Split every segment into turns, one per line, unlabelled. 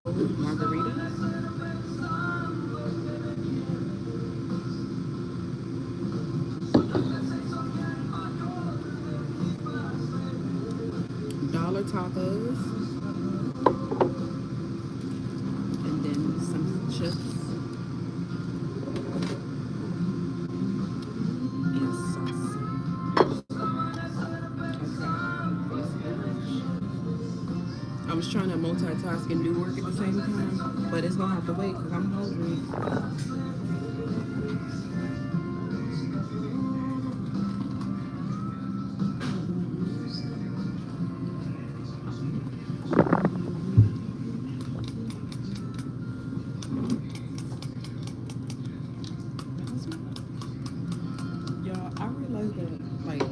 margarita. Dollar tacos, and then some chips and sauce. I was trying to multitask and do work at the same time, but it's gonna have to wait because I'm hungry. Y'all, I realized that like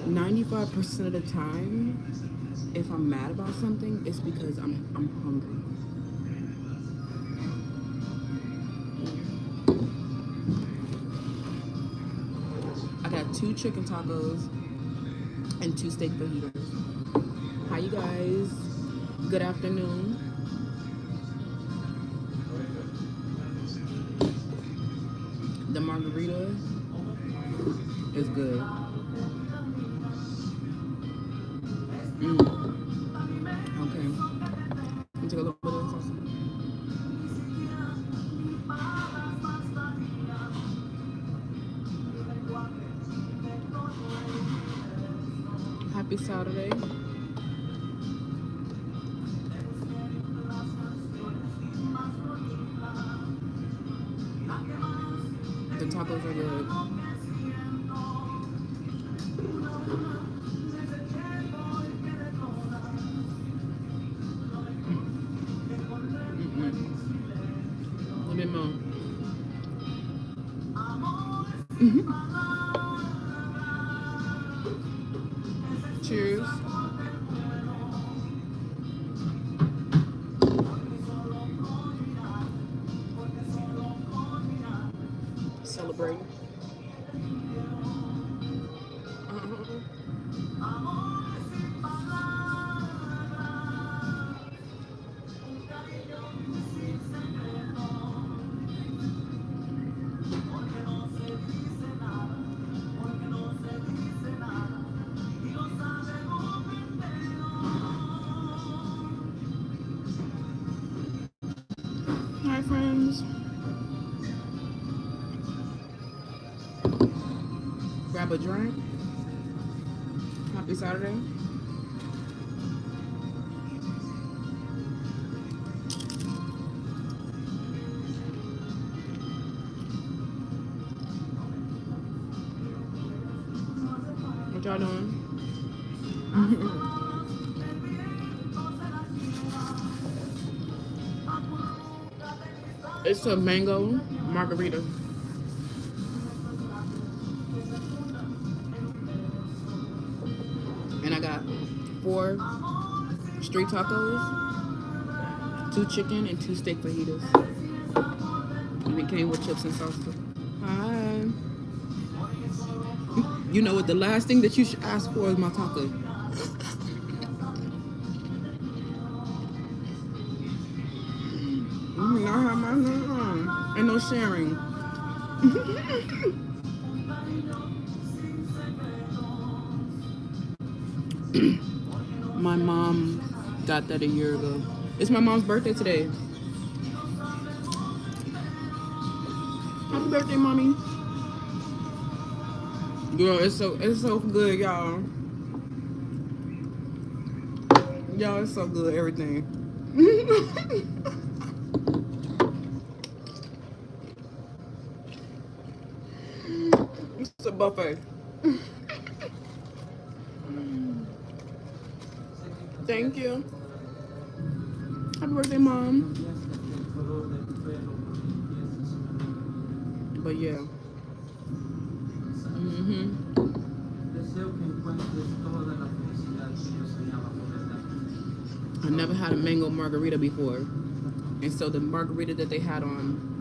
95% of the time, if I'm mad about something, it's because I'm hungry. I got two chicken tacos and two steak fajitas. Hi, you guys. Good afternoon. The margarita is good. Mm, okay. Let me take a little bit of the sauce. Happy Saturday. The tacos are good. A little bit more. Cheers. Celebrating. Hi, friends. Grab a drink. Happy Saturday. What y'all doing? It's a mango margarita. And I got four street tacos, two chicken, and two steak fajitas. And it came with chips and salsa. Hi. You know what? The last thing that you should ask for is my taco. I have my and no sharing. My mom got that a year ago. It's my mom's birthday today. Happy birthday, mommy. Girl, it's so good, y'all. Y'all, it's so good, everything. It's a buffet. Thank you. Happy birthday, mom. But yeah. I never had a mango margarita before. And so the margarita that they had on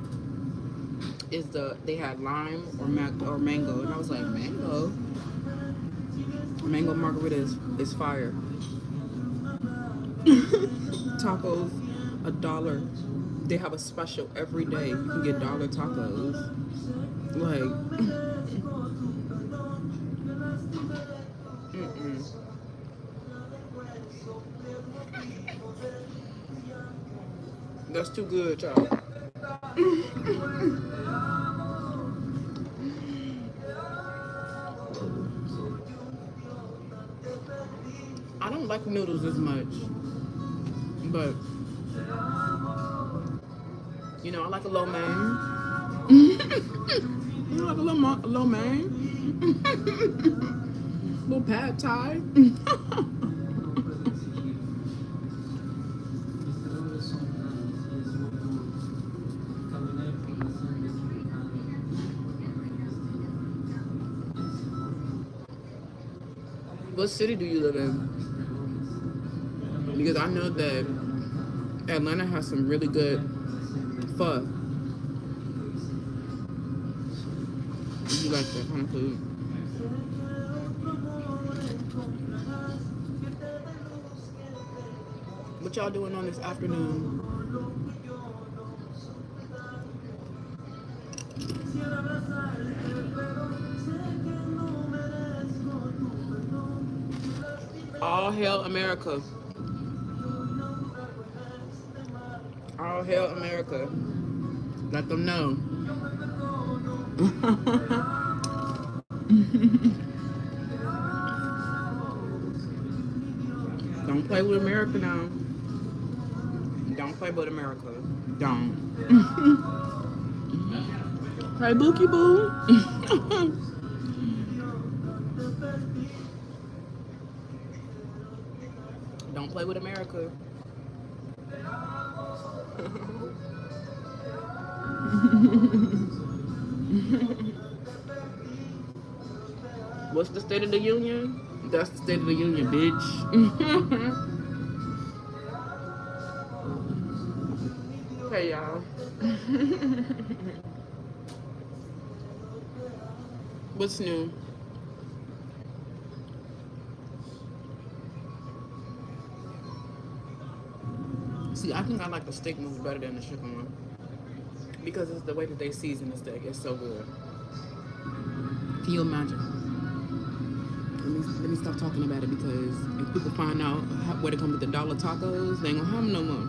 is they had lime or mango. And I was like, mango? Mango margarita is fire. Tacos. $1. They have a special every day. You can get dollar tacos. Like, mm-mm. That's too good, y'all. I don't like noodles as much, but you know, I like a lo mein. You like a lo mein, little pad thai. What city do you live in? Because I know that Atlanta has some really good pho. If you like that kind of food. What y'all doing on this afternoon? All hail America. All hail America. Let them know. Don't play with America now. Don't play with America. Don't. Hey, Bookie Boo. Don't play with America. What's the State of the Union? That's the State of the Union, bitch. Hey, y'all. What's new? See, I think I like the steak ones better than the chicken one. Because it's the way that they season the steak. It's so good. Can you imagine? Let me stop talking about it, because if people find out where to come with the dollar tacos, they ain't gonna have them no more.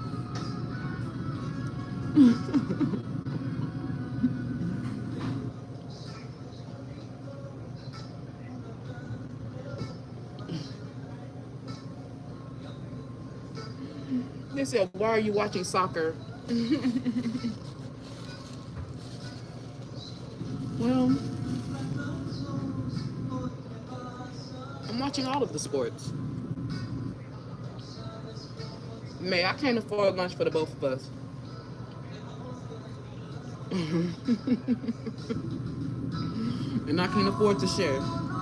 They said, why are you watching soccer? Well, I'm watching all of the sports. May, I can't afford lunch for the both of us. And I can't afford to share.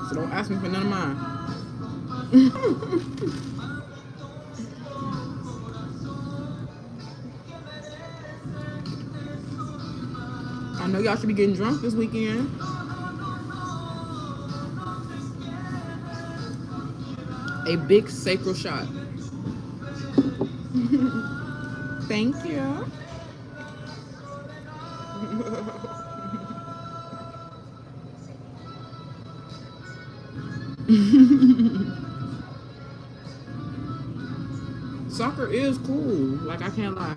So don't ask me for none of mine. I know y'all should be getting drunk this weekend. A big sacral shot. Thank you. Soccer is cool. Like, I can't lie.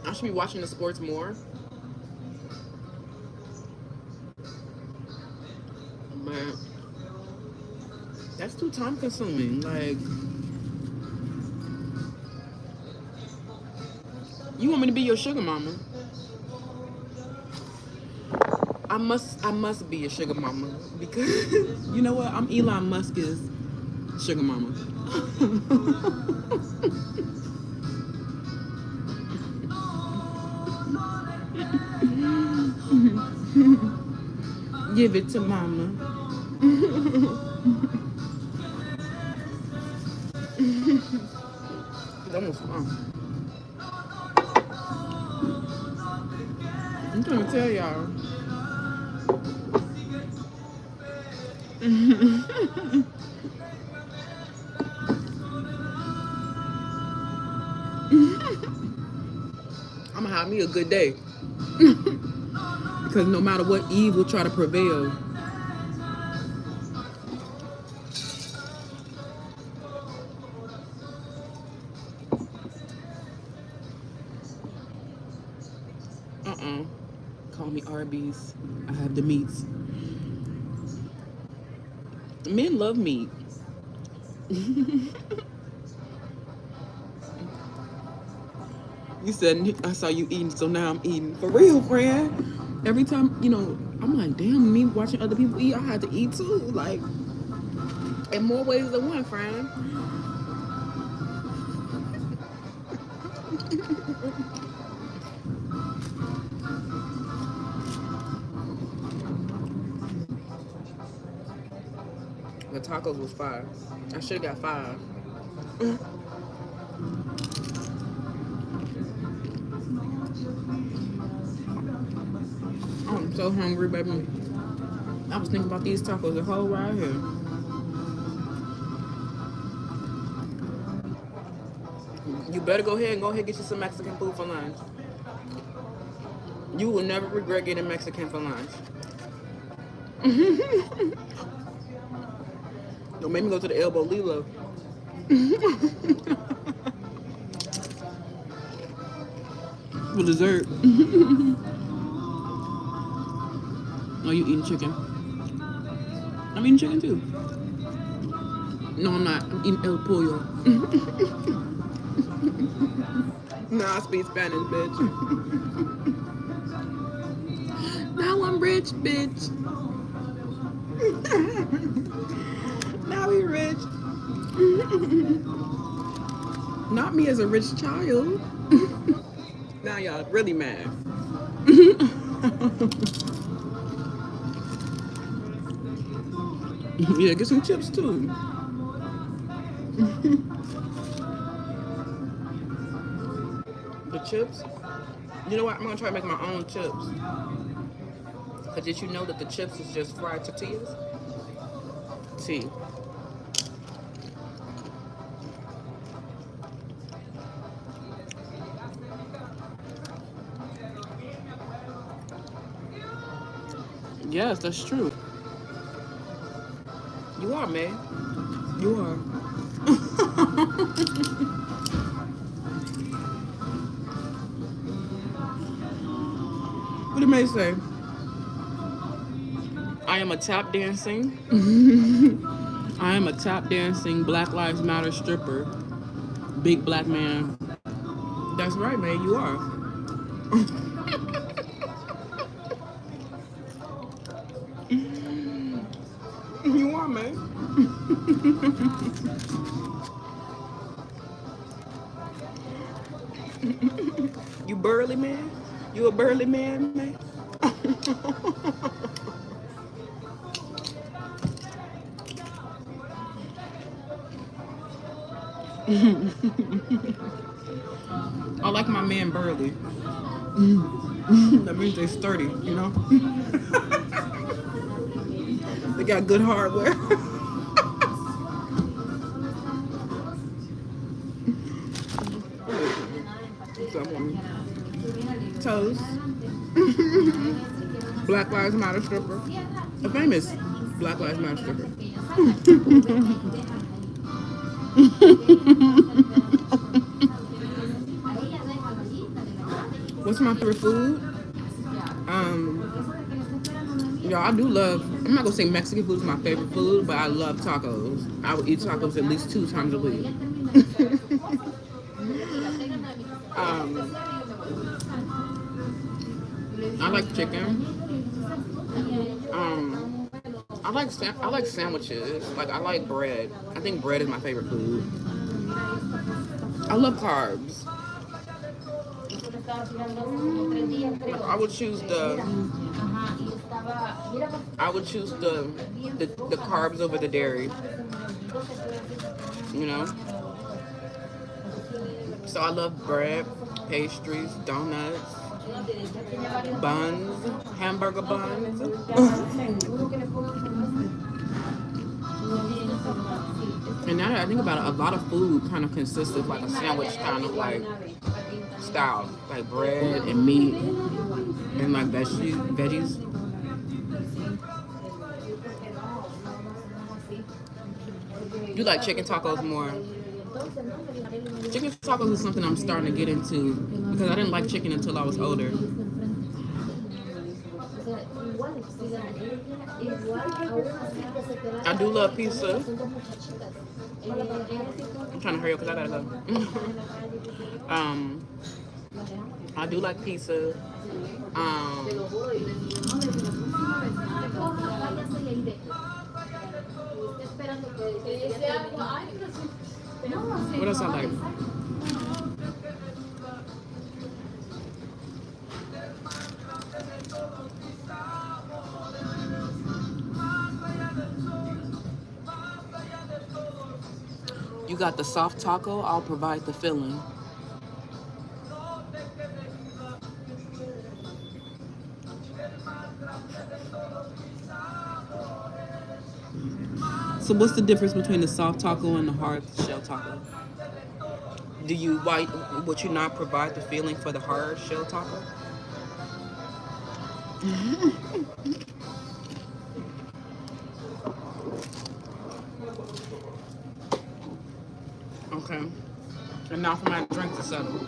I should be watching the sports more. But that's too time consuming. Like, you want me to be your sugar mama? I must be a sugar mama, because you know what? I'm Elon Musk's sugar mama. Give it to mama. That was fun. I'm trying to tell y'all. I'm gonna have me a good day. Because no matter what, Eve will try to prevail. Call me Arby's. I have the meats. Men love meat. You said I saw you eating, so now I'm eating. For real, friend. Every time, I'm like, damn, me watching other people eat, I had to eat too. Like, in more ways than one, friend. The tacos was 5. I should have got 5. I'm so hungry, baby. I was thinking about these tacos the whole ride here. You better go ahead and get you some Mexican food for lunch. You will never regret getting Mexican for lunch. Don't make me go to the Elbow Lilo. For dessert. Oh, you eating chicken? I'm eating chicken too. No, I'm not. I'm eating El Pollo. Nah, I speak Spanish, bitch. Now I'm rich, bitch. Now we rich. Not me as a rich child. Now y'all really mad. Yeah, get some chips too. The chips? You know what? I'm gonna try to make my own chips. But did you know that the chips is just fried tortillas? See. Yes, that's true. You are, man. You are. What did May say? I am a tap dancing. I am a tap dancing Black Lives Matter stripper. Big black man. That's right, man. You are. You are, man. You burly man? You a burly man, man? I like my man burly. That means they're sturdy, you know? They got good hardware. Toast. Black Lives Matter stripper. A famous Black Lives Matter stripper. What's my favorite food? I do love, I'm not gonna say Mexican food is my favorite food, but I love tacos. I would eat tacos at least 2 times a week. I like chicken. I like sandwiches. Like, I like bread. I think bread is my favorite food. I love carbs. I would choose the carbs over the dairy. You know? So I love bread, pastries, donuts, buns, hamburger buns. And now that I think about it, a lot of food kind of consists of like a sandwich kind of like style, like bread and meat and like veggies. You like chicken tacos more? Chicken tacos is something I'm starting to get into because I didn't like chicken until I was older. I do love pizza. I'm trying to hurry up because I gotta go. I do like pizza. Um, what else I like? You got the soft taco. I'll provide the filling. So what's the difference between the soft taco and the hard shell taco? Do you why would you not provide the filling for the hard shell taco? Okay. And now for my drink to settle.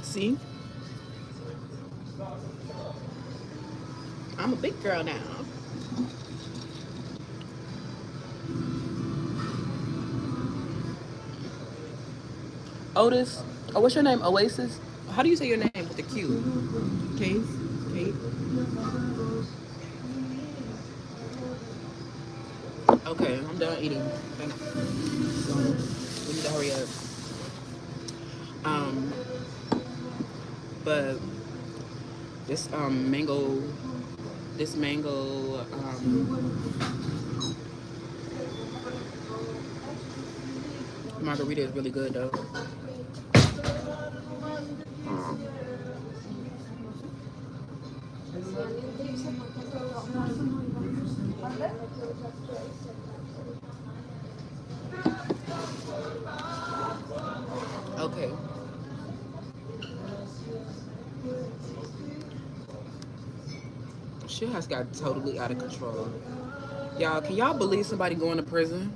See? I'm a big girl now. Otis. Oh, what's your name? Oasis? How do you say your name with the Q? Kate? Kate? Okay, I'm done eating. Okay. So, we need to hurry up. Um, but this mango margarita is really good though. Okay. Shit has got totally out of control. Y'all, can y'all believe somebody going to prison?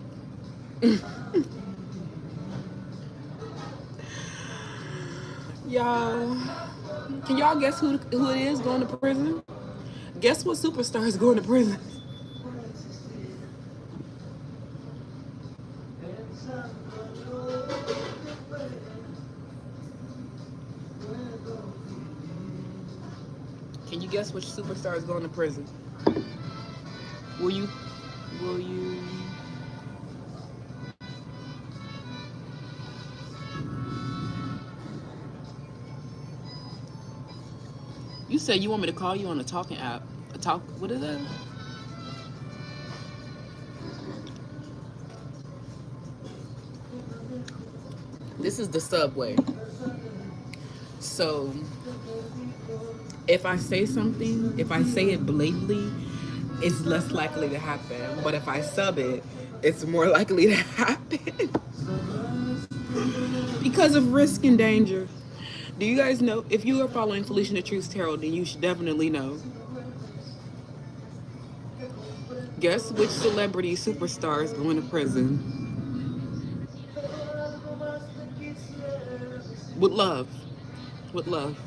Y'all, can y'all guess who it is going to prison? Guess what superstar is going to prison? Can you guess which superstar is going to prison? Will you? Will you? You said you want me to call you on a talking app. A talk? What is that? This is the subway. So if I say something, if I say it blatantly, it's less likely to happen. But if I sub it, it's more likely to happen because of risk and danger. Do you guys know? If you are following Felicia the Truth Tarot, then you should definitely know. Guess which celebrity superstar is going to prison? With love. With love.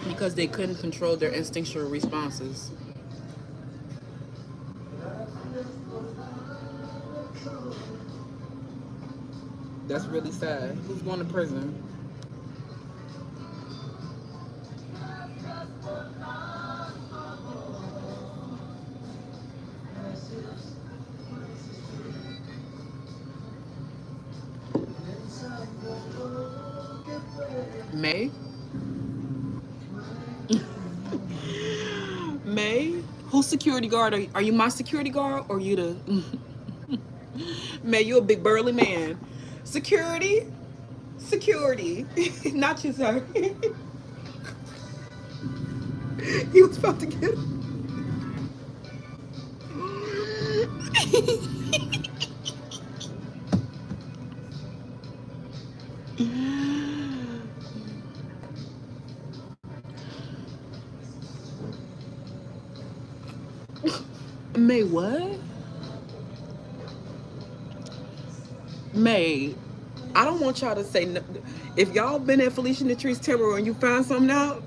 Because they couldn't control their instinctual responses. That's really sad. Who's going to prison? May? May? Who's security guard? Are you my security guard or you the... Man, you a big burly man. Security, security, not you, sir. He was about to get May what? May, I don't want y'all to say no. If y'all been at Felicia and the Trees Terror and you find something out,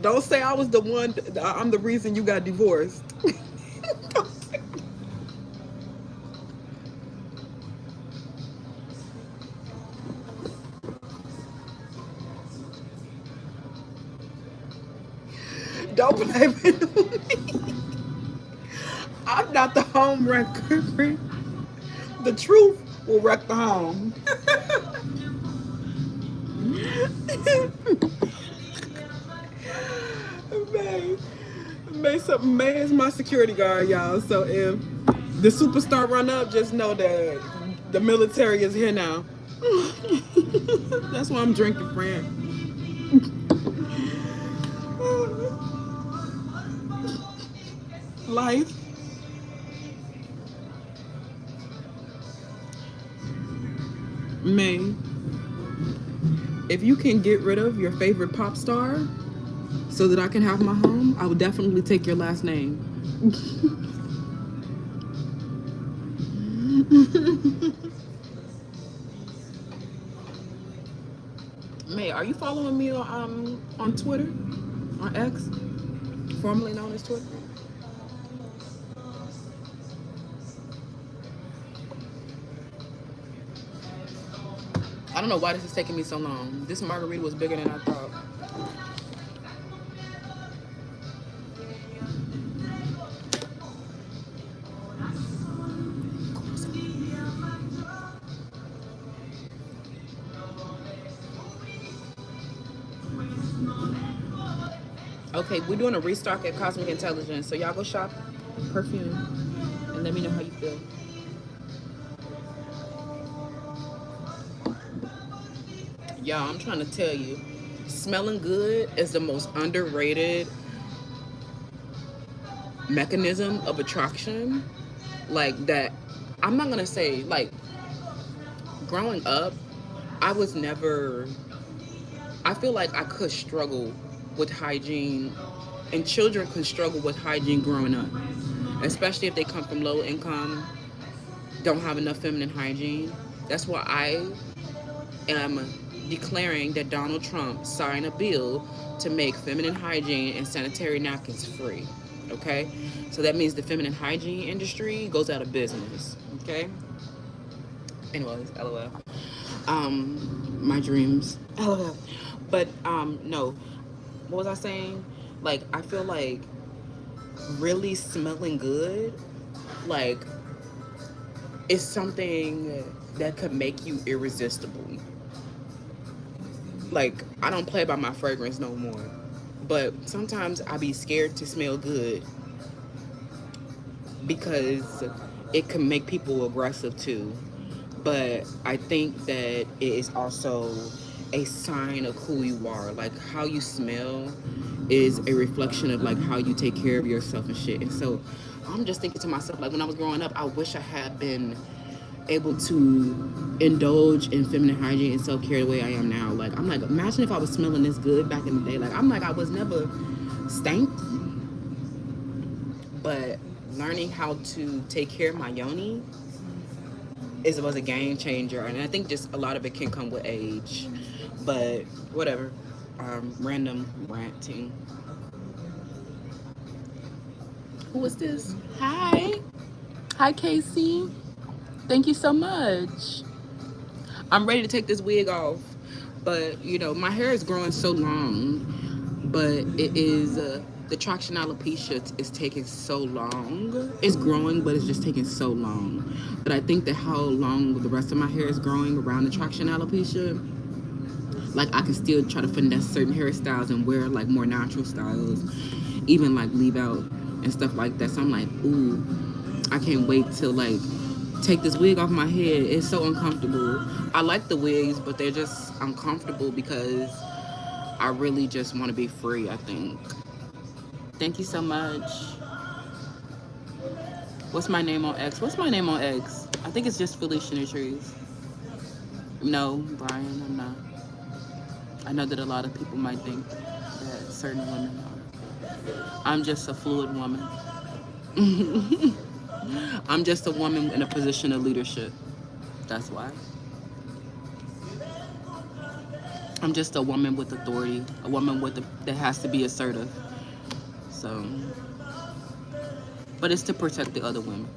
don't say I was the one. I'm the reason you got divorced. Don't blame it on me. I'm not the home wrecker. The truth will wreck the home. May, May is my security guard, y'all. So if the superstar run up, just know that the military is here now. That's why I'm drinking, friend. Life. May, if you can get rid of your favorite pop star so that I can have my home, I would definitely take your last name. May, are you following me on Twitter? On X? Formerly known as Twitter? I don't know why this is taking me so long. This margarita was bigger than I thought. Okay, we're doing a restock at Cosmic Intelligence, so y'all go shop perfume and let me know how you feel. Y'all, I'm trying to tell you, smelling good is the most underrated mechanism of attraction. Like that, I'm not gonna say, like, growing up, I was never, I feel like I could struggle with hygiene, and children can struggle with hygiene growing up, especially if they come from low income, don't have enough feminine hygiene. That's why I am declaring that Donald Trump signed a bill to make feminine hygiene and sanitary napkins free. Okay? So that means the feminine hygiene industry goes out of business. Okay? Anyways, LOL. My dreams. LOL. But no. What was I saying? Like, I feel like really smelling good, like, is something that could make you irresistible. Like, I don't play by my fragrance no more, but sometimes I be scared to smell good because it can make people aggressive too. But I think that it is also a sign of who you are. Like, how you smell is a reflection of, like, how you take care of yourself and shit. And so I'm just thinking to myself, like, when I was growing up, I wish I had been able to indulge in feminine hygiene and self-care the way I am now. Like, I'm like, imagine if I was smelling this good back in the day. Like, I'm like, I was never stank, but learning how to take care of my yoni was a game changer. And I think just a lot of it can come with age, but whatever. Random ranting. Who is this? Hi, Casey. Thank you so much. I'm ready to take this wig off, but you know, my hair is growing so long, but it is the traction alopecia is taking so long. It's growing, but it's just taking so long. But I think that how long the rest of my hair is growing around the traction alopecia, like, I can still try to finesse certain hairstyles and wear, like, more natural styles, even, like, leave out and stuff like that. So I'm like, ooh, I can't wait to like take this wig off my head. It's so uncomfortable. I like the wigs, but they're just uncomfortable because I really just want to be free, I think. Thank you so much. What's my name on X? What's my name on X? I think it's just Felicia Trees. No, Brian, I'm not. I know that a lot of people might think that certain women are. I'm just a fluid woman. I'm just a woman in a position of leadership. That's why. I'm just a woman with authority, a woman that has to be assertive. So, but it's to protect the other women.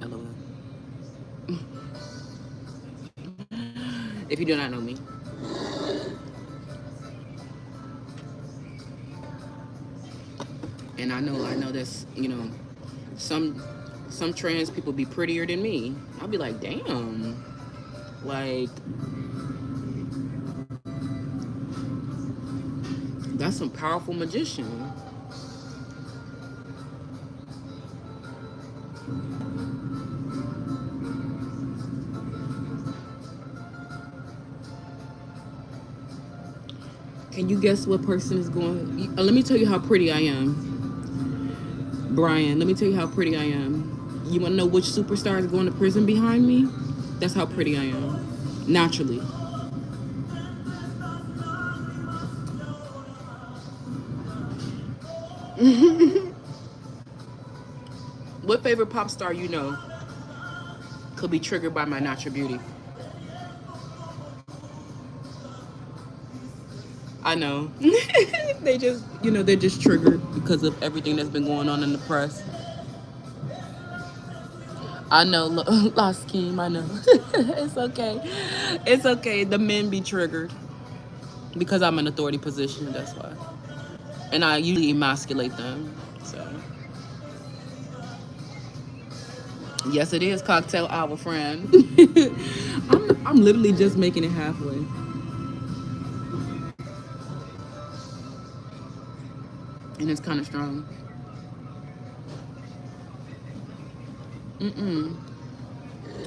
LOL. If you do not know me. And I know that's, some trans people be prettier than me. I'll be like, damn. Like, that's some powerful magician. Can you guess what person is going? Let me tell you how pretty I am. Brian, let me tell you how pretty I am. You want to know which superstar is going to prison behind me? That's how pretty I am. Naturally. What favorite pop star you know could be triggered by my natural beauty? I know. They're just triggered because of everything that's been going on in the press. I know, Lost Scheme, I know. It's okay. It's okay. The men be triggered because I'm in authority position, that's why. And I usually emasculate them. So, yes, it is cocktail hour, friend. I'm literally just making it halfway. And it's kind of strong.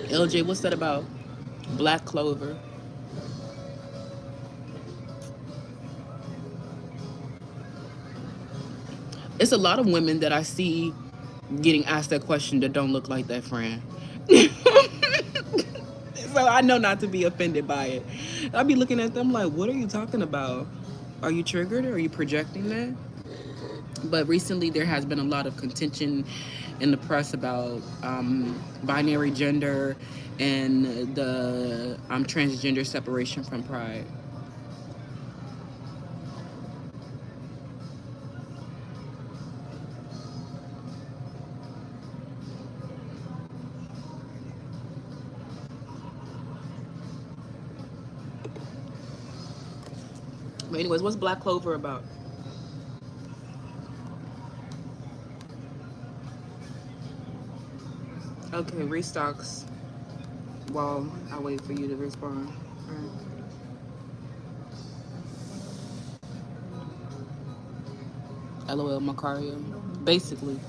LJ, what's that about? Black clover. It's a lot of women that I see getting asked that question that don't look like that, friend. So I know not to be offended by it. I'll be looking at them like, what are you talking about? Are you triggered? Are you projecting that? But recently there has been a lot of contention in the press about binary gender and the transgender separation from pride. But anyways, what's Black Clover about? Okay, restocks while I wait for you to respond. All right. LOL, Macario. Basically.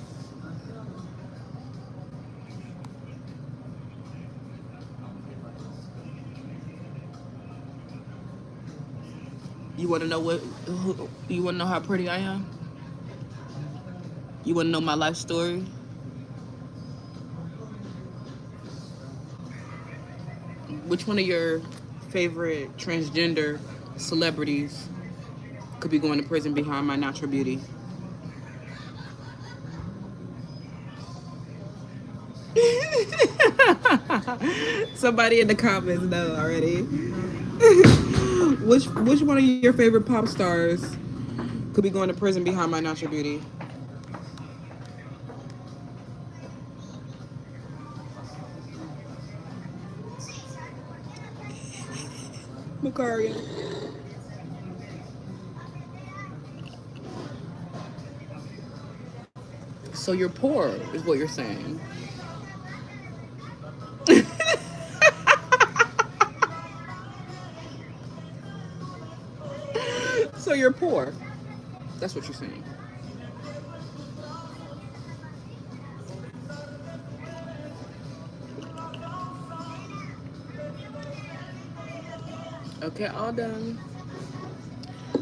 You want to know you want to know how pretty I am? You want to know my life story? Which one of your favorite transgender celebrities could be going to prison behind my natural beauty? Somebody in the comments know already. Which one of your favorite pop stars could be going to prison behind my natural beauty? Macario. So you're poor, is what you're saying. So you're poor. That's what you're saying. Okay, all done.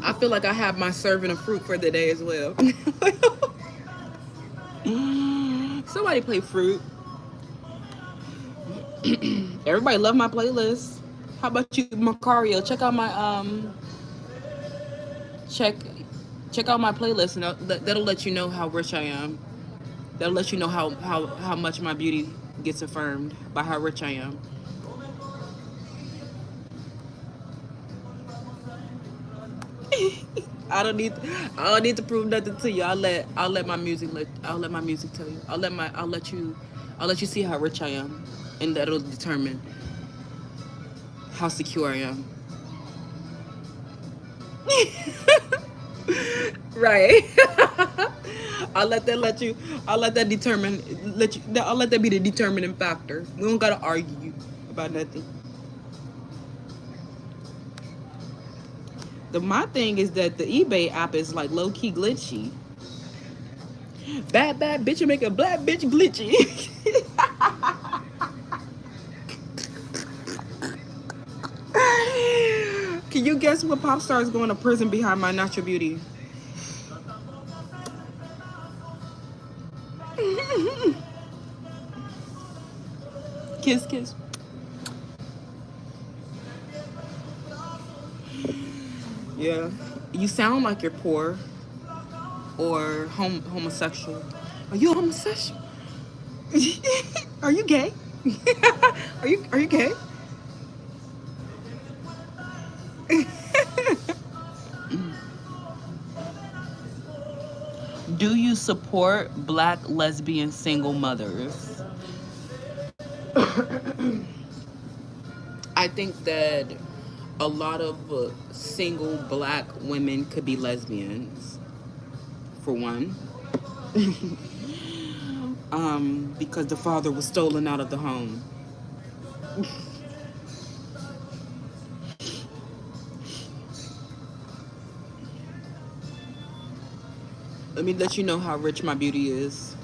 I feel like I have my serving of fruit for the day as well. Somebody play fruit. Everybody love my playlist. How about you, Macario? Check check out my playlist, and that'll let you know how rich I am. That'll let you know how much my beauty gets affirmed by how rich I am. I don't need I don't need to prove nothing to you. I'll let my music tell you. I'll let you see how rich I am, and that'll determine how secure I am. Right. I'll let that let you. I'll let that determine. Let you. I'll let that be the determining factor. We don't gotta argue about nothing. My thing is that the eBay app is like low key glitchy. Bad bitch, you make a black bitch glitchy. Can you guess what pop star is going to prison behind my natural beauty? Kiss, kiss. Yeah. You sound like you're poor or homosexual. Are you homosexual? Are you gay? Are you gay? Do you support black lesbian single mothers? I think that a lot of single black women could be lesbians, for one. Because the father was stolen out of the home. Let me let you know how rich my beauty is.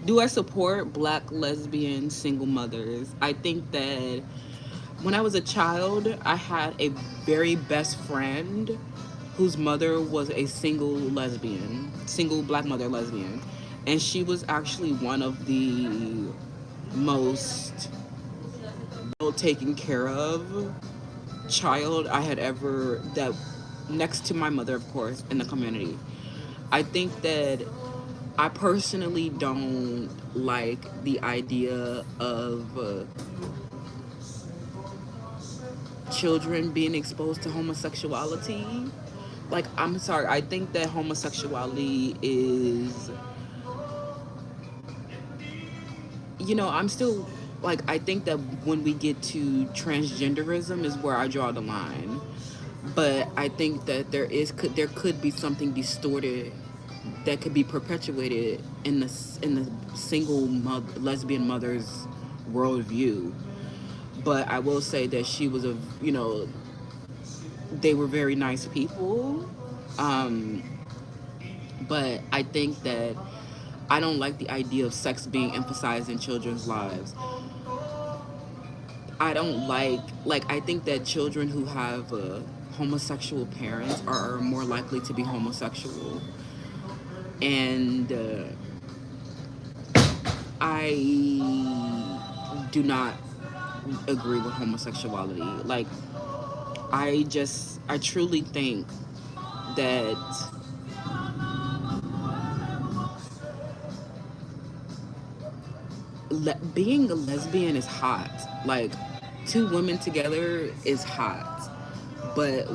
Do I support black lesbian single mothers? I think that when I was a child, I had a very best friend whose mother was a single black mother lesbian. And she was actually one of the most well taken care of child I had ever, that next to my mother, of course, in the community. I think that I personally don't like the idea of children being exposed to homosexuality. Like, I'm sorry, I think that homosexuality is, I'm still, like, I think that when we get to transgenderism is where I draw the line. But I think that there could be something distorted that could be perpetuated in the lesbian mother's worldview. But I will say that she was they were very nice people. Um, but I think that I don't like the idea of sex being emphasized in children's lives. I don't I think that children who have homosexual parents are more likely to be homosexual. And I do not agree with homosexuality. Like, I truly think that being a lesbian is hot. Like, two women together is hot. But,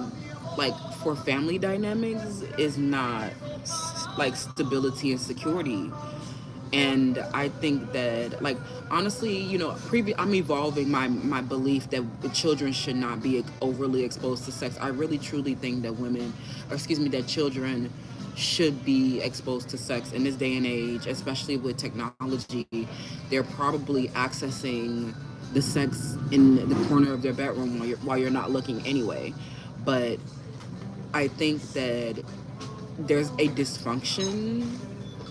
like, for family dynamics is not like stability and security. And I think that, like, honestly, I'm evolving my belief that the children should not be overly exposed to sex. I really truly think that that children should be exposed to sex in this day and age, especially with technology. They're probably accessing the sex in the corner of their bedroom while you're not looking anyway. But I think that there's a dysfunction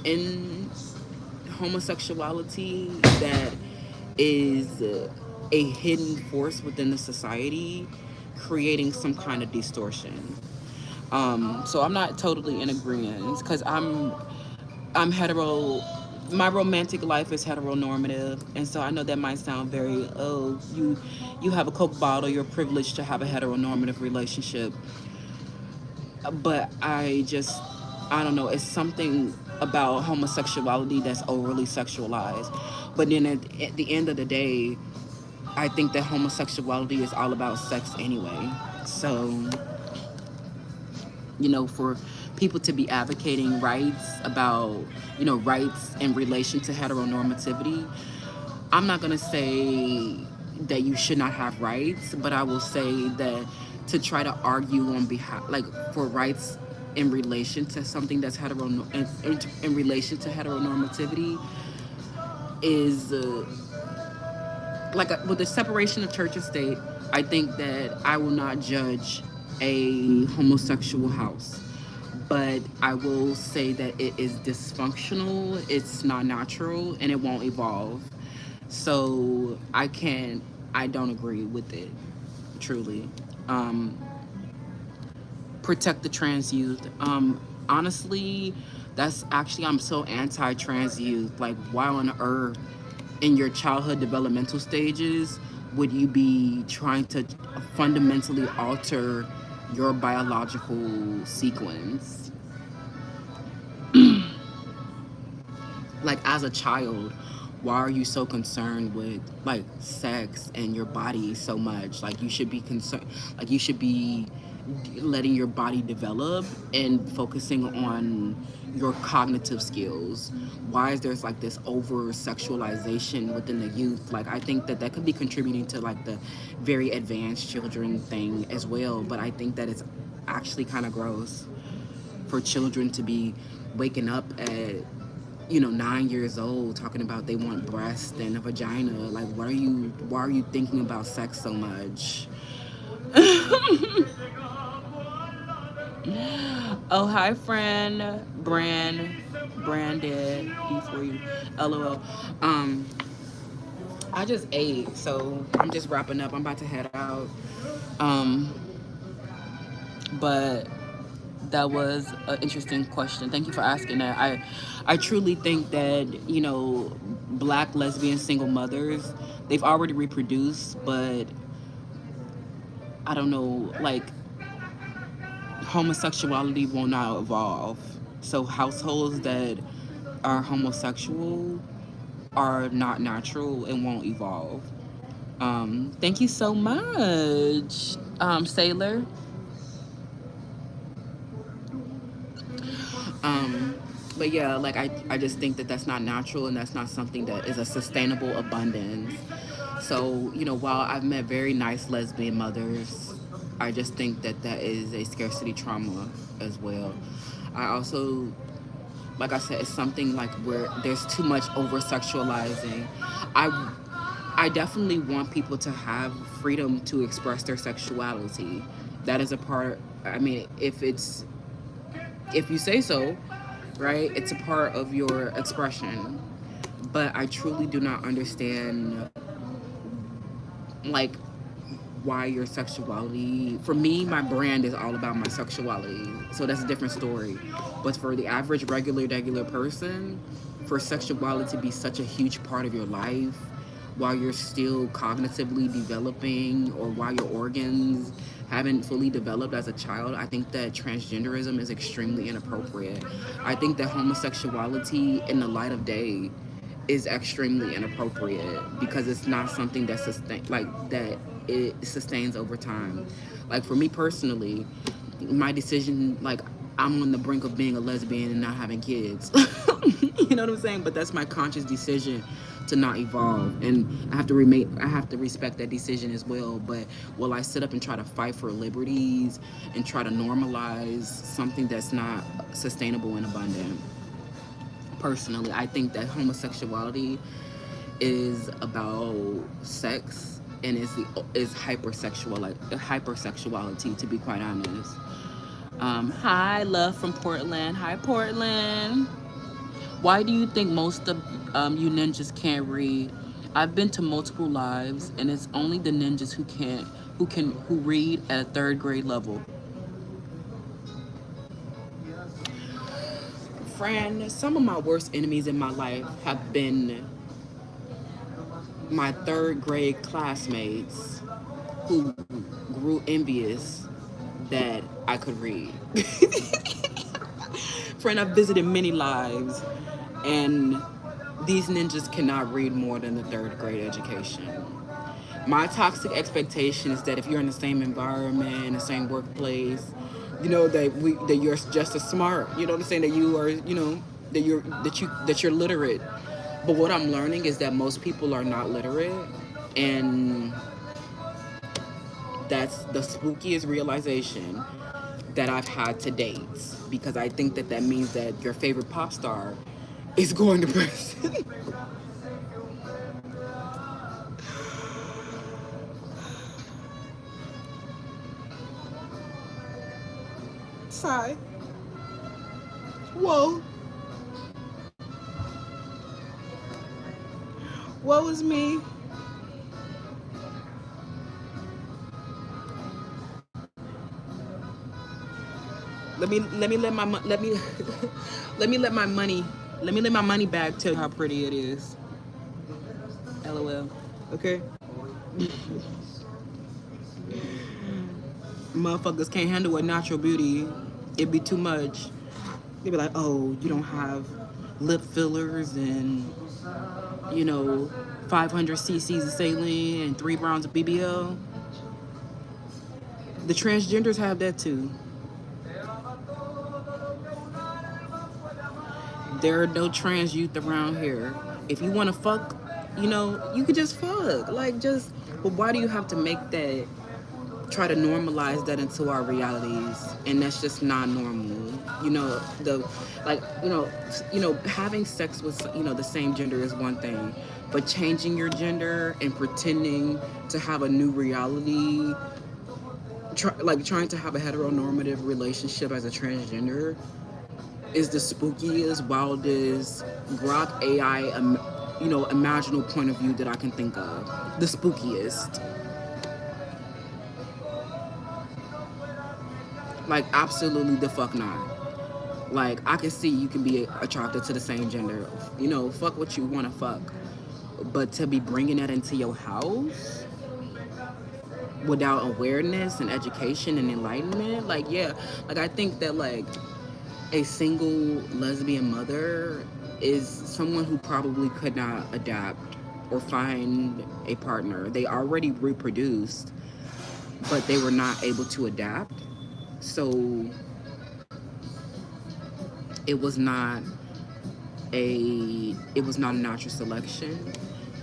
in homosexuality that is a hidden force within the society, creating some kind of distortion. So I'm not totally in agreement because I'm hetero. My romantic life is heteronormative, and so I know that might sound very, oh, you have a Coke bottle, you're privileged to have a heteronormative relationship, but I don't know, it's something about homosexuality that's overly sexualized. But then at the end of the day, I think that homosexuality is all about sex anyway. So, for people to be advocating rights about, rights in relation to heteronormativity, I'm not going to say that you should not have rights, but I will say that to try to argue on behalf, like, for rights in relation to something that's in relation to heteronormativity is like with the separation of church and state. I think that I will not judge a homosexual house, but I will say that it is dysfunctional, it's not natural, and it won't evolve. So I don't agree with it, truly. Um, Protect the trans youth. Honestly, that's actually, I'm so anti trans youth. Like, why on earth, in your childhood developmental stages, would you be trying to fundamentally alter your biological sequence? Like, as a child, why are you so concerned with, like, sex and your body so much? Like, you should be concerned, like, you should be letting your body develop and focusing on your cognitive skills. Why is there's like this over sexualization within the youth? Like, I think that that could be contributing to like the very advanced children thing as well, but I think that it's actually kind of gross for children to be waking up at 9 years old talking about they want breasts and a vagina. Like, why are you thinking about sex so much? Oh, hi, friend. Branded. For you. LOL. I just ate, so I'm just wrapping up. I'm about to head out. Um, but that was an interesting question. Thank you for asking that. I truly think that, black lesbian single mothers, they've already reproduced, but I don't know, like, homosexuality will not evolve. So households that are homosexual are not natural and won't evolve. Thank you so much, Sailor. Um, but yeah, like, I just think that that's not natural and that's not something that is a sustainable abundance. So, while I've met very nice lesbian mothers, I just think that that is a scarcity trauma as well. I also, like I said, it's something like where there's too much over sexualizing. I I definitely want people to have freedom to express their sexuality. That is a part. I mean, if you say so, right? It's a part of your expression. But I truly do not understand, like, why your sexuality. For me, my brand is all about my sexuality, so that's a different story. But for the average regular person, for sexuality to be such a huge part of your life while you're still cognitively developing, or while your organs haven't fully developed as a child, I think that transgenderism is extremely inappropriate. I think that homosexuality in the light of day is extremely inappropriate because it's not something that it sustains over time. Like, for me personally, my decision, like, I'm on the brink of being a lesbian and not having kids. You know what I'm saying? But that's my conscious decision to not evolve, and I have to respect that decision as well. But will I sit up and try to fight for liberties and try to normalize something that's not sustainable and abundant? Personally, I think that homosexuality is about sex and is hypersexuality, to be quite honest. Hi, love from Portland. Hi, Portland. Why do you think most of you ninjas can't read? I've been to multiple lives, and it's only the ninjas who read at a third grade level. Friend, some of my worst enemies in my life have been my third grade classmates who grew envious that I could read. Friend, I've visited many lives, and these ninjas cannot read more than the third grade education. My toxic expectation is that if you're in the same environment, the same workplace, that you're just as smart. You know what I'm saying? That you are, that you're literate. But what I'm learning is that most people are not literate, and that's the spookiest realization that I've had to date, because I think that that means that your favorite pop star is going to prison. Sigh. Whoa. Woe is me. Let me let my money bag tell you how pretty it is. LOL. Okay. Motherfuckers can't handle a natural beauty. It'd be too much. They be like, oh, you don't have lip fillers and 500 cc's of saline and 3 rounds of BBL. The transgenders have that too. There are no trans youth around here. If you want to fuck, you could just fuck. But why do you have to make that, try to normalize that into our realities? And that's just not normal. Having sex with, the same gender is one thing. But changing your gender and pretending to have a new reality, trying to have a heteronormative relationship as a transgender, is the spookiest, wildest, Grok AI, imaginal point of view that I can think of. The spookiest. Like, absolutely the fuck not. Like, I can see you can be attracted to the same gender. Fuck what you want to fuck. But to be bringing that into your house without awareness and education and enlightenment, I think that, a single lesbian mother is someone who probably could not adapt or find a partner. They already reproduced, but they were not able to adapt. So it was not a natural selection.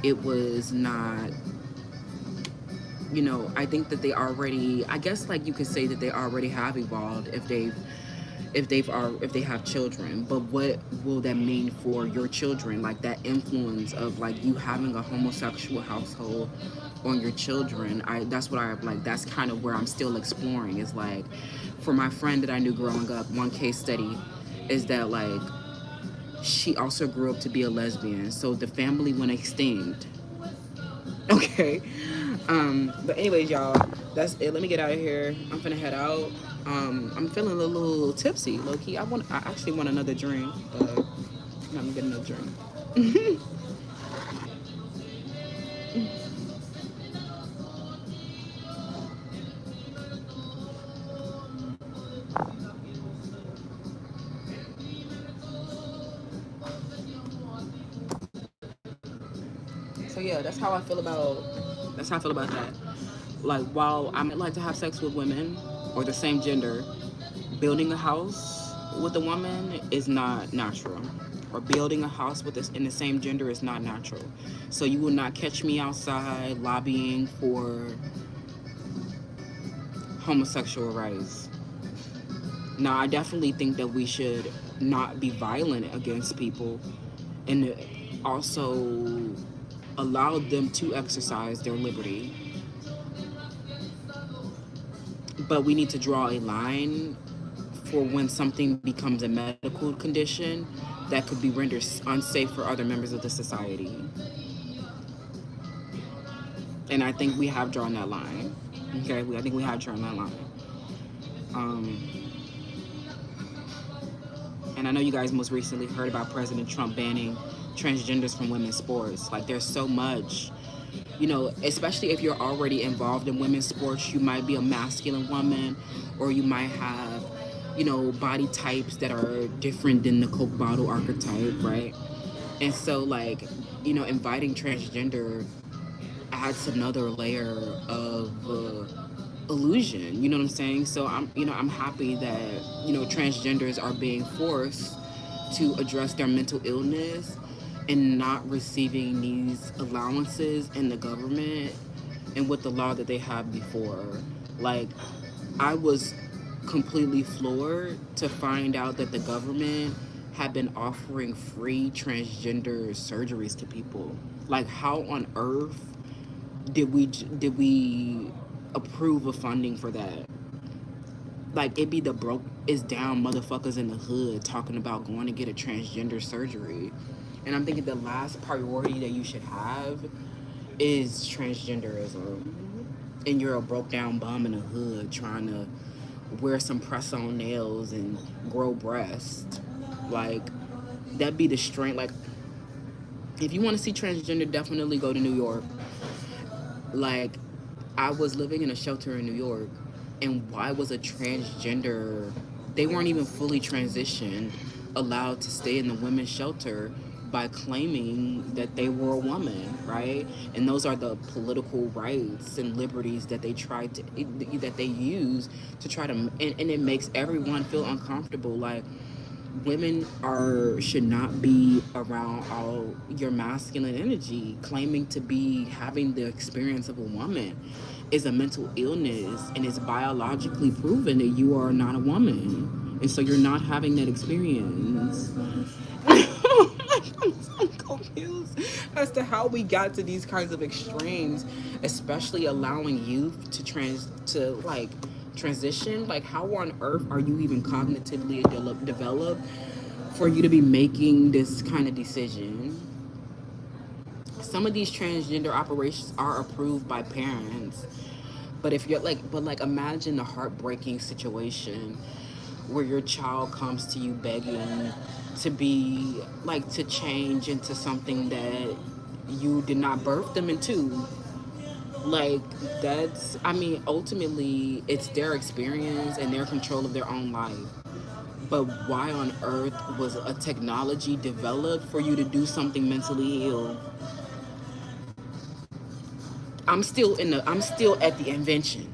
It was not, I think that they already, I guess you could say that they already have evolved if they have children. But what will that mean for your children? That influence of you having a homosexual household on your children. That's kind of where I'm still exploring. Is for my friend that I knew growing up, one case study is that she also grew up to be a lesbian, so the family went extinct. Okay. But anyways, y'all, that's it. Let me get out of here. I'm finna head out. I'm feeling a little tipsy, low key. I actually want another drink, but I'm gonna get another drink. So yeah, that's how I feel about that. While I might like to have sex with women or the same gender, building a house with a woman is not natural. Or building a house in the same gender is not natural. So you will not catch me outside lobbying for homosexual rights. Now, I definitely think that we should not be violent against people, and also allow them to exercise their liberty. But we need to draw a line for when something becomes a medical condition that could be rendered unsafe for other members of the society. And I think we have drawn that line. Okay, I think we have drawn that line. Um, and I know you guys most recently heard about President Trump banning transgenders from women's sports. Like, there's so much, you know, especially if you're already involved in women's sports, you might be a masculine woman, or you might have, you know, body types that are different than the Coke bottle archetype, right? And so, like, you know, inviting transgender adds another layer of illusion. You know what I'm saying? So I'm happy that, you know, transgenders are being forced to address their mental illness and not receiving these allowances in the government and with the law that they had before. Like, I was completely floored to find out that the government had been offering free transgender surgeries to people. Like, how on earth did we approve of funding for that? Like, it be the broke is down motherfuckers in the hood talking about going to get a transgender surgery. And I'm thinking the last priority that you should have is transgenderism. And you're a broke down bum in the hood trying to wear some press on nails and grow breasts. Like, that'd be the strength. Like, if you want to see transgender, definitely go to New York. Like, I was living in a shelter in New York, and why was a transgender, they weren't even fully transitioned, allowed to stay in the women's shelter by claiming that they were a woman, right? And those are the political rights and liberties that they tried to, that they use to try to, and it makes everyone feel uncomfortable. Like, women are should not be around all your masculine energy. Claiming to be having the experience of a woman is a mental illness, and it's biologically proven that you are not a woman, and so you're not having that experience. I'm confused as to how we got to these kinds of extremes, especially allowing youth to transition. Like, how on earth are you even cognitively developed for you to be making this kind of decision? Some of these transgender operations are approved by parents, but if you're like, but like, imagine the heartbreaking situation where your child comes to you begging to be like, to change into something that you did not birth them into. Like, that's, I mean, ultimately it's their experience and their control of their own life. But why on earth was a technology developed for you to do something mentally ill? I'm still at the invention.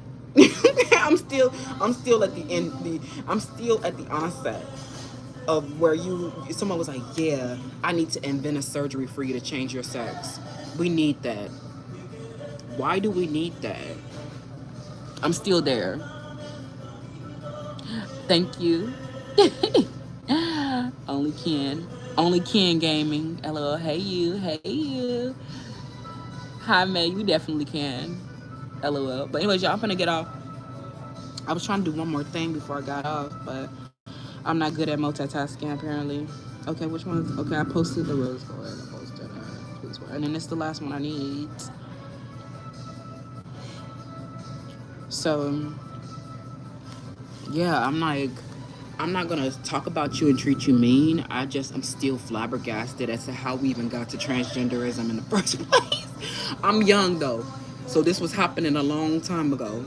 I'm still at the end the I'm still at the onset of where someone was like, yeah, I need to invent a surgery for you to change your sex. We need that. Why do we need that? I'm still there. Thank you. Only Ken. Only Ken Gaming. LOL. Hey you. Hey you. Hi May. You definitely can. LOL. But anyways, y'all, I'm gonna get off. I was trying to do one more thing before I got off, but I'm not good at multitasking apparently. Okay, which one? Okay, I posted the rose gold. I posted that. And then it's the last one I need. So yeah, I'm not gonna talk about you and treat you mean. I'm still flabbergasted as to how we even got to transgenderism in the first place. I'm young though, so this was happening a long time ago.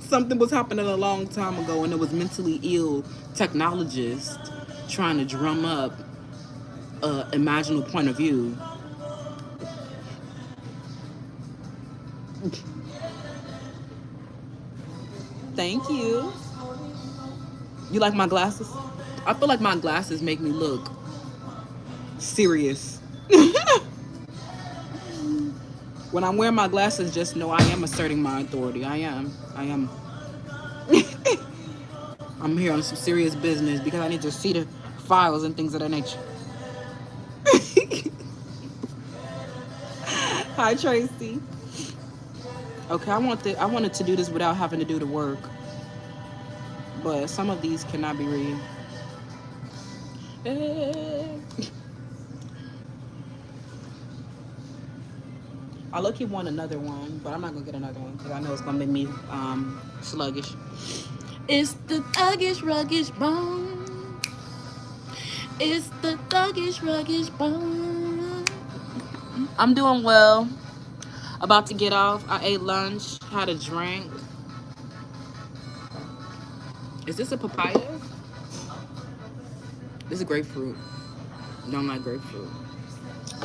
Something was happening a long time ago, and it was mentally ill technologists trying to drum up a imaginal point of view. Thank you. You like my glasses? I feel like my glasses make me look serious. When I'm wearing my glasses, just know I am asserting my authority. I am. I'm here on some serious business because I need to see the files and things of that nature. Hi, Tracy. Okay, I wanted to do this without having to do the work, but some of these cannot be read. I low-key want another one, but I'm not gonna get another one because I know it's gonna make me sluggish. It's the thuggish, ruggish bone. It's the thuggish, ruggish bone. I'm doing well. About to get off. I ate lunch, had a drink. Is this a papaya? This is grapefruit. Don't like grapefruit.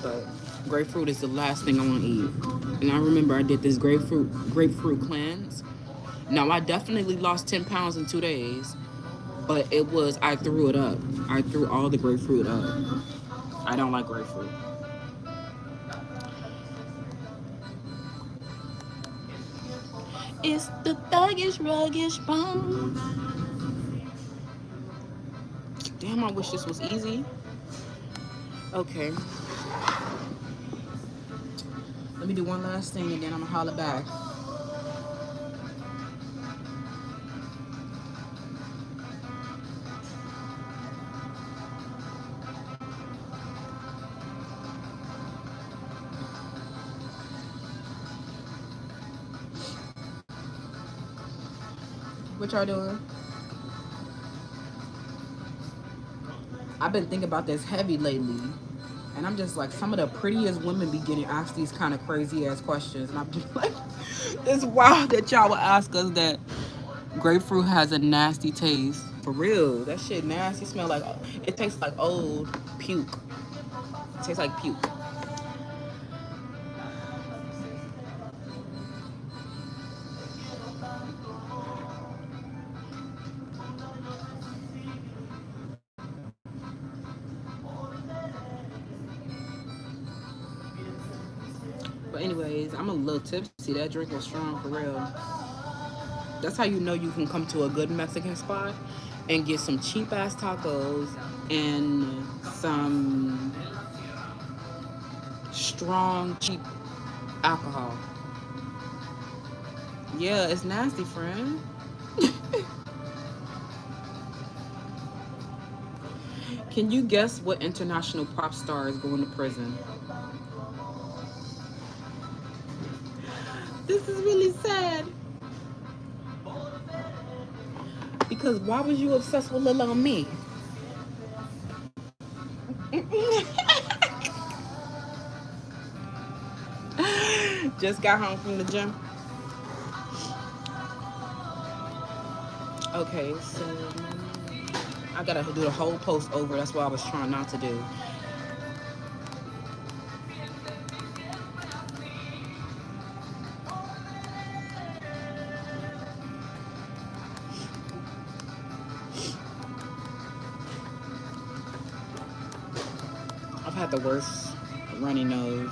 But grapefruit is the last thing I want to eat. And I remember I did this grapefruit cleanse. Now I definitely lost 10 pounds in 2 days, but I threw it up. I threw all the grapefruit up. I don't like grapefruit. It's the thuggish, ruggish bone. Damn, I wish this was easy. Okay. Let me do one last thing and then I'm gonna holler back. What y'all doing? I've been thinking about this heavy lately. And I'm just like, some of the prettiest women be getting asked these kind of crazy ass questions. And I'm just like, it's wild that y'all would ask us that grapefruit has a nasty taste. For real, that shit nasty. Smell like, it tastes like old puke. It tastes like puke. But anyways, I'm a little tipsy. That drink was strong for real. That's how you know you can come to a good Mexican spot and get some cheap ass tacos and some strong, cheap alcohol. Yeah, it's nasty, friend. Can you guess what international pop star is going to prison? This is really sad. Because why was you obsessed with Lil on me? Just got home from the gym. Okay, so I gotta do the whole post over. That's what I was trying not to do. I've had the worst runny nose.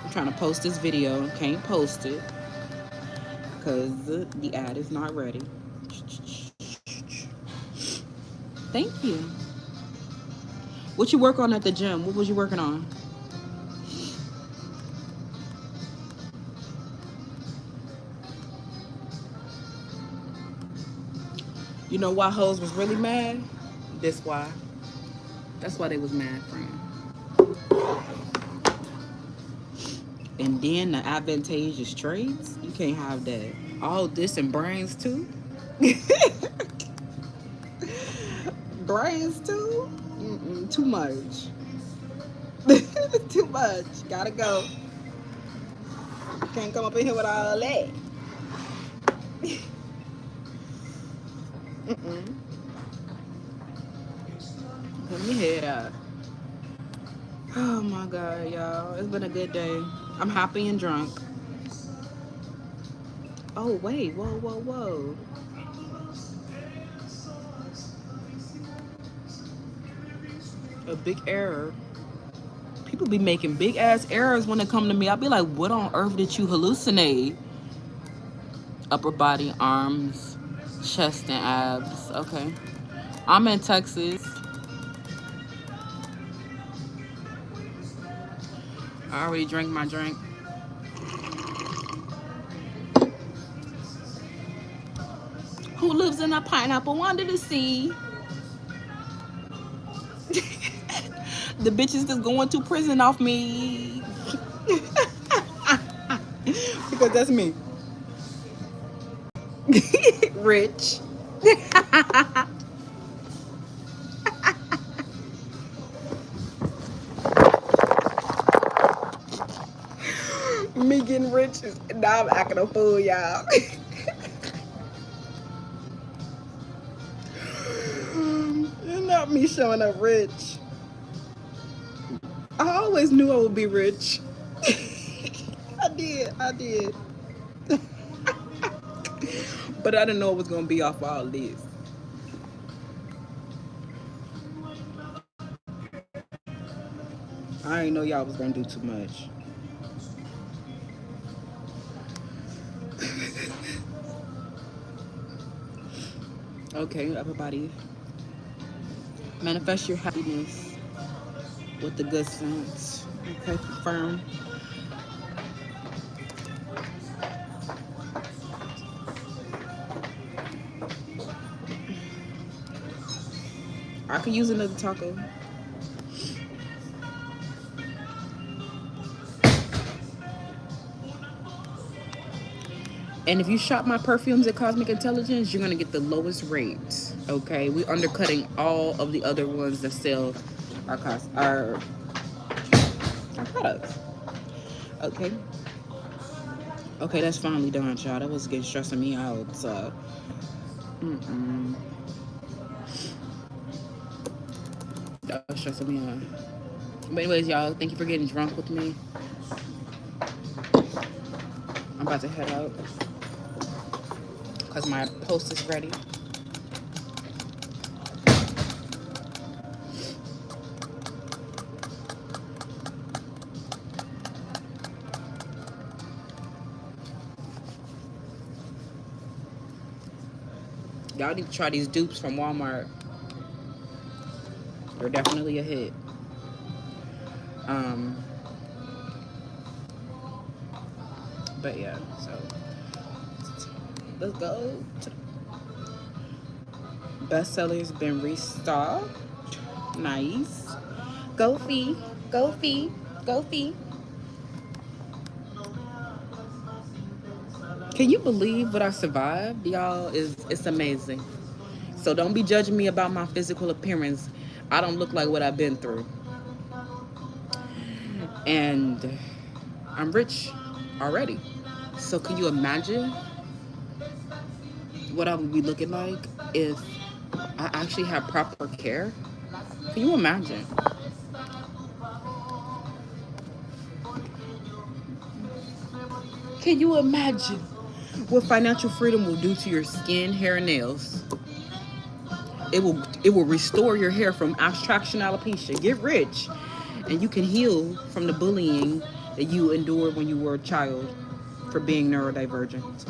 I'm trying to post this video. Can't post it because the ad is not ready. Thank you. What you work on at the gym? What was you working on? You know why hoes was really mad? This why. That's why they was mad, friend. And then the advantageous traits, you can't have that. All this and brains too. Brains too? Too much. Too much. Gotta go. Can't come up in here with all that. Let me head out. Oh my God, y'all. It's been a good day. I'm happy and drunk. Oh, wait. Whoa, whoa, whoa. A big error. People be making big ass errors when they come to me. I'll be like, what on earth did you hallucinate? Upper body, arms, chest, and abs. Okay. I'm in Texas. I already drank my drink. Who lives in a pineapple under the sea? The bitches that's going to prison off me. Because that's me. Rich. Me getting rich is now I'm acting a fool, y'all. It's not me showing up rich. I always knew I would be rich. I did. But I didn't know it was gonna be off all this. I didn't know y'all was gonna do too much. Okay, everybody. Manifest your happiness with the good sense. Okay, confirm. I could use another taco. And if you shop my perfumes at Cosmic Intelligence, you're gonna get the lowest rates. Okay, we undercutting all of the other ones that sell our products. Okay. Okay, that's finally done, child. That was getting stressing me out. So, that was stressing me out. But anyways, y'all, thank you for getting drunk with me. I'm about to head out because my post is ready. Y'all need to try these dupes from Walmart. They're definitely a hit. But yeah, so let's go. Bestsellers been restocked. Nice. Go fee. Go fee. Go fee. Can you believe what I survived, y'all? It's amazing. So don't be judging me about my physical appearance. I don't look like what I've been through. And I'm rich already. So can you imagine what I would be looking like if I actually had proper care? Can you imagine? Can you imagine what financial freedom will do to your skin, hair, and nails? It will restore your hair from abstraction alopecia. Get rich, and you can heal from the bullying that you endured when you were a child for being neurodivergent.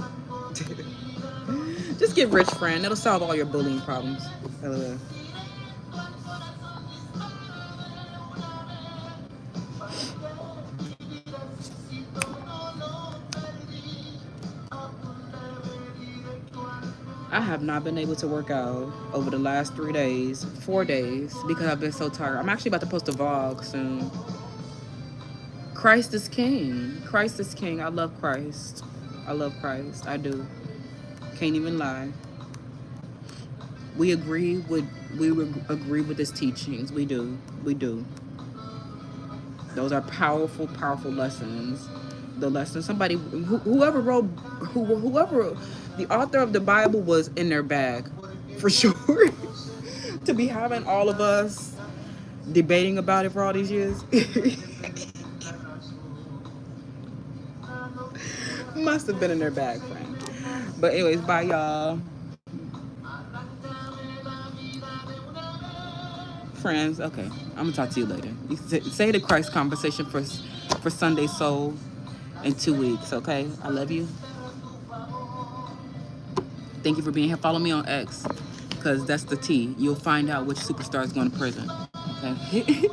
Just get rich, friend. It'll solve all your bullying problems. I have not been able to work out over the last 4 days, because I've been so tired. I'm actually about to post a vlog soon. Christ is King. Christ is King. I love Christ. I love Christ. I do. Can't even lie. We agree with his teachings. We do. We do. Those are powerful, powerful lessons. The lesson somebody whoever the author of the Bible was in their bag for sure. To be having all of us debating about it for all these years. Must have been in their bag, friend. But anyways, bye y'all. Friends, okay, I'm gonna talk to you later. You say the Christ conversation for Sunday Soul in 2 weeks, okay? I love you. Thank you for being here. Follow me on X, because that's the T. You'll find out which superstar is going to prison, okay?